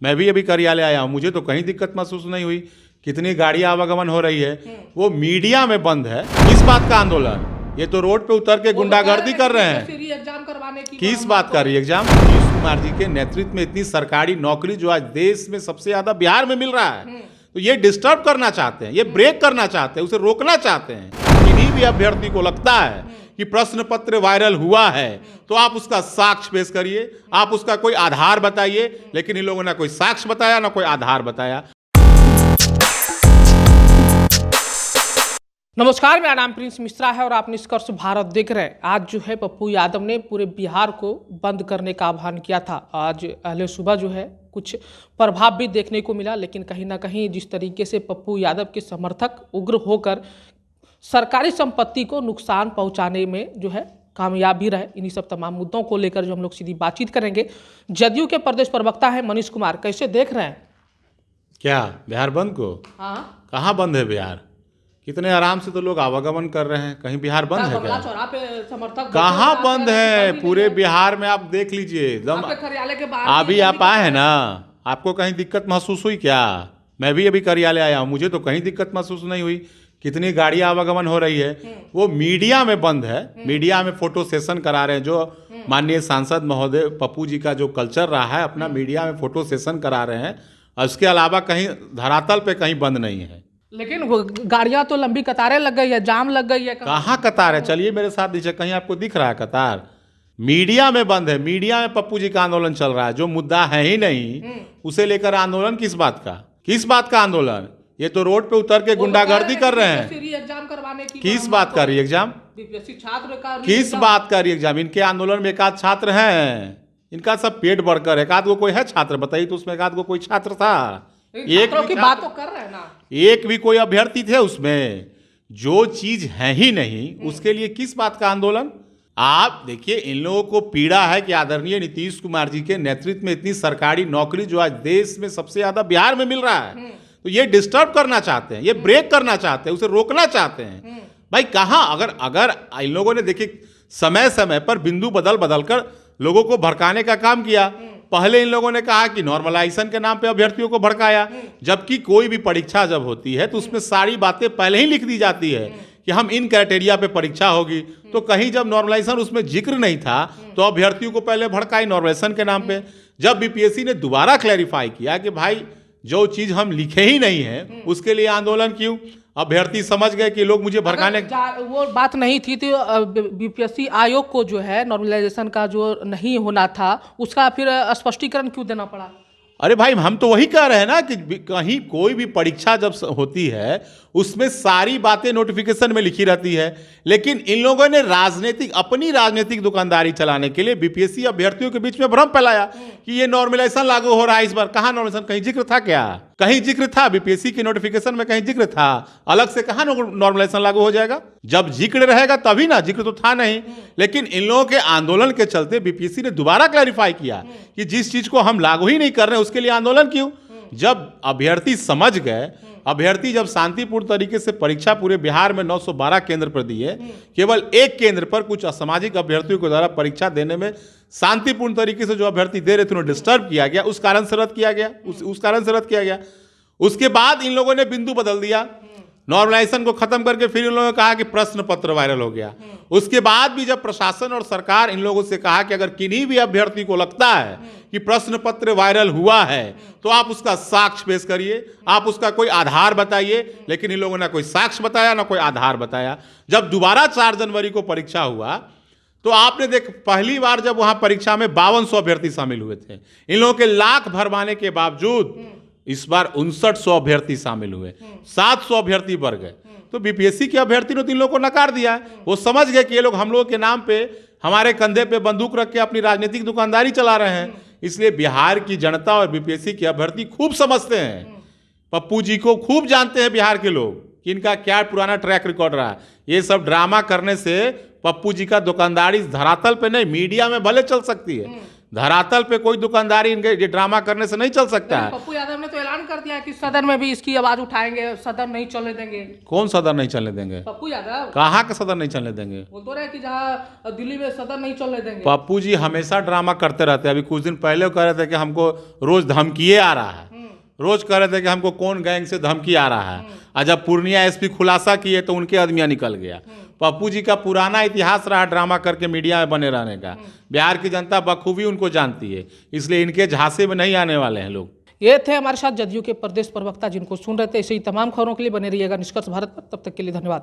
मैं भी अभी कार्यालय आया हूँ, मुझे तो कहीं दिक्कत महसूस नहीं हुई। कितनी गाड़ी आवागमन हो रही है, वो मीडिया में बंद है। किस बात का आंदोलन? ये तो रोड पे उतर के गुंडागर्दी कर रहे हैं। एग्जाम करवाने की किस बात का री एग्जाम? नीतीश कुमार जी के नेतृत्व में इतनी सरकारी नौकरी जो आज देश में सबसे ज्यादा बिहार में मिल रहा है, तो ये डिस्टर्ब करना चाहते हैं, ये ब्रेक करना चाहते हैं, उसे रोकना चाहते हैं। किन्हीं भी अभ्यर्थी को लगता है कि प्रश्न पत्र वायरल हुआ है तो आप उसका साक्ष्य पेश करिए, आप उसका कोई आधार बताइए, लेकिन इन लोगों ने कोई साक्ष्य बताया ना कोई आधार बताया। नमस्कार, मेरा नाम प्रिंस मिश्रा है और आप निष्कर्ष भारत देख रहे हैं। आज जो है पप्पू यादव ने पूरे बिहार को बंद करने का आह्वान किया था। आज पहले सुबह जो है कुछ प्रभाव भी देखने को मिला, लेकिन कहीं ना कहीं जिस तरीके से पप्पू यादव के समर्थक उग्र होकर सरकारी संपत्ति को नुकसान पहुंचाने में जो है कामयाब भी रहे, इन्हीं सब तमाम मुद्दों को लेकर जो हम लोग सीधी बातचीत करेंगे। जदयू के प्रदेश प्रवक्ता है मनीष कुमार, कैसे देख रहे हैं? क्या बिहार बंद को? हाँ, कहाँ बंद है बिहार? कितने आराम से तो लोग आवागमन कर रहे हैं, कहीं बिहार बंद है क्या? चौराहा पे समर्थक कहाँ बंद है? पूरे बिहार में आप देख लीजिए एकदम। कार्यालय के बाहर अभी आप आए हैं ना, आपको कहीं दिक्कत महसूस हुई क्या? मैं भी अभी कार्यालय आया हूँ, मुझे तो कहीं दिक्कत महसूस नहीं हुई। कितनी गाड़ी आवागमन हो रही है, वो मीडिया में बंद है। मीडिया में फोटो सेशन करा रहे हैं, जो माननीय सांसद महोदय पप्पू जी का जो कल्चर रहा है, अपना मीडिया में फोटो सेशन करा रहे हैं। और उसके अलावा कहीं धरातल पे कहीं बंद नहीं है। लेकिन वो गाड़ियां तो लंबी कतारें लग गई है, जाम लग गई है। कहाँ कतार है? चलिए मेरे साथ दीजिए, कहीं आपको दिख रहा है कतार? मीडिया में बंद है। मीडिया में पप्पू जी का आंदोलन चल रहा है, जो मुद्दा है ही नहीं उसे लेकर आंदोलन। किस बात का? किस बात का आंदोलन? ये तो रोड पे उतर के गुंडागर्दी कर रहे हैं। एग्जाम करवाने की किस बात का री एग्जाम? छात्र का किस बात का री एग्जाम? इनके आंदोलन में एक आध छात्र हैं, इनका सब पेट बढ़कर एक आध को कोई है छात्र? बताइए तो उसमें एक आध को कोई छात्र था? एक की बात तो कर रहे हैं ना, एक भी कोई अभ्यर्थी थे उसमें? जो चीज है ही नहीं उसके लिए किस बात का आंदोलन? आप देखिए, इन लोगों को पीड़ा है कि आदरणीय नीतीश कुमार जी के नेतृत्व में इतनी सरकारी नौकरी जो आज देश में सबसे ज्यादा बिहार में मिल रहा है, तो ये डिस्टर्ब करना चाहते हैं, ये ब्रेक करना चाहते हैं, उसे रोकना चाहते हैं। भाई कहाँ, अगर इन लोगों ने देखिए समय समय पर बिंदु बदल बदल कर लोगों को भड़काने का काम किया। पहले इन लोगों ने कहा कि नॉर्मलाइजेशन के नाम पे अभ्यर्थियों को भड़काया, जबकि कोई भी परीक्षा जब होती है तो उसमें सारी बातें पहले ही लिख दी जाती है कि हम इन क्राइटेरिया पे परीक्षा होगी। तो कहीं जब नॉर्मलाइजेशन उसमें जिक्र नहीं था तो अभ्यर्थियों को पहले भड़काई नॉर्मलाइजेशन के नाम पे। जब बीपीएससी ने दोबारा क्लैरिफाई किया कि भाई जो चीज हम लिखे ही नहीं है उसके लिए आंदोलन क्यों, अभ्यर्थी समझ गए कि लोग मुझे भड़काने। वो बात नहीं थी तो बीपीएससी आयोग को जो है नॉर्मलाइजेशन का जो नहीं होना था उसका फिर स्पष्टीकरण क्यों देना पड़ा? अरे भाई, हम तो वही कह रहे हैं ना कि कहीं कोई भी परीक्षा जब होती है उसमें सारी बातें नोटिफिकेशन में लिखी रहती है, लेकिन इन लोगों ने अपनी राजनीतिक दुकानदारी चलाने के लिए बीपीएससी अभ्यर्थियों के बीच में भ्रम फैलाया कि ये नॉर्मलाइजेशन लागू हो रहा है इस बार। कहाँ नॉर्मलाइजेशन? कहीं जिक्र था क्या? कहीं जिक्र था? बीपीएससी की नोटिफिकेशन में कहीं जिक्र था? अलग से कहाँ नॉर्मलाइजेशन लागू हो जाएगा? जब जिक्र रहेगा तभी ना, जिक्र तो था नहीं। लेकिन इन लोगों के आंदोलन के चलते बीपीएससी ने दोबारा क्लैरिफाई किया कि जिस चीज को हम लागू ही नहीं कर रहे उसके लिए आंदोलन क्यों। जब अभ्यर्थी समझ गए, अभ्यर्थी जब शांतिपूर्ण तरीके से परीक्षा पूरे बिहार में 912 केंद्र पर दिए, केवल एक केंद्र पर कुछ असामाजिक अभ्यर्थियों के द्वारा परीक्षा देने में शांतिपूर्ण तरीके से जो अभ्यर्थी दे रहे थे उन्हें डिस्टर्ब किया गया, उस कारण से रद्द किया गया, उस कारण से रद्द किया गया। उसके बाद इन लोगों ने बिंदु बदल दिया, नॉर्मलाइजेशन को खत्म करके फिर इन लोगों ने कहा कि प्रश्न पत्र वायरल हो गया। उसके बाद भी जब प्रशासन और सरकार इन लोगों से कहा कि अगर किन्हीं भी अभ्यर्थी को लगता है कि प्रश्न पत्र वायरल हुआ है तो आप उसका साक्ष्य पेश करिए, आप उसका कोई आधार बताइए, लेकिन इन लोगों ने कोई साक्ष्य बताया ना कोई आधार बताया। जब दोबारा 4 जनवरी को परीक्षा हुआ तो आपने पहली बार जब वहां परीक्षा में 5200 अभ्यर्थी शामिल हुए थे, इन लोगों के लाख भरवाने के बावजूद इस बार 5900 अभ्यर्थी शामिल हुए, 700 अभ्यर्थी बढ़ गए। तो बीपीएससी के अभ्यर्थी ने 3 लोगों को नकार दिया। वो समझ गए कि ये लोग हम लोगों के नाम पे, हमारे कंधे पे बंदूक रख के अपनी राजनीतिक दुकानदारी चला रहे हैं। इसलिए बिहार की जनता और बीपीएससी के अभ्यर्थी खूब समझते हैं, पप्पू जी को खूब जानते हैं बिहार के लोग कि इनका क्या पुराना ट्रैक रिकॉर्ड रहा है। ये सब ड्रामा करने से पप्पू जी का दुकानदारी धरातल पे नहीं, मीडिया में भले चल सकती है, धरातल पे कोई दुकानदारी इनके ये ड्रामा करने से नहीं चल सकता है। पप्पू यादव ने तो ऐलान कर दिया है कि सदन में भी इसकी आवाज उठाएंगे, सदन नहीं चलने देंगे। कौन सदन नहीं चलने देंगे? पप्पू यादव कहाँ के सदन नहीं चलने देंगे? बोल तो रहे कि जहाँ दिल्ली में सदन नहीं चलने देंगे। पप्पू जी हमेशा ड्रामा करते रहते हैं। अभी कुछ दिन पहले वो कह रहे थे कि हमको रोज धमकिए आ रहा है, रोज कह रहे थे कि हमको कौन गैंग से धमकी आ रहा है, और जब पूर्णिया एसपी खुलासा किए तो उनके आदमियां निकल गया। पप्पू जी का पुराना इतिहास रहा ड्रामा करके मीडिया में बने रहने का। बिहार की जनता बखूबी उनको जानती है, इसलिए इनके झांसे में नहीं आने वाले हैं लोग। ये थे हमारे साथ जदयू के प्रदेश प्रवक्ता, जिनको सुन रहे थे। ऐसे ही तमाम खबरों के लिए बने रहिएगा निष्कर्ष भारत पर। तब तक के लिए धन्यवाद।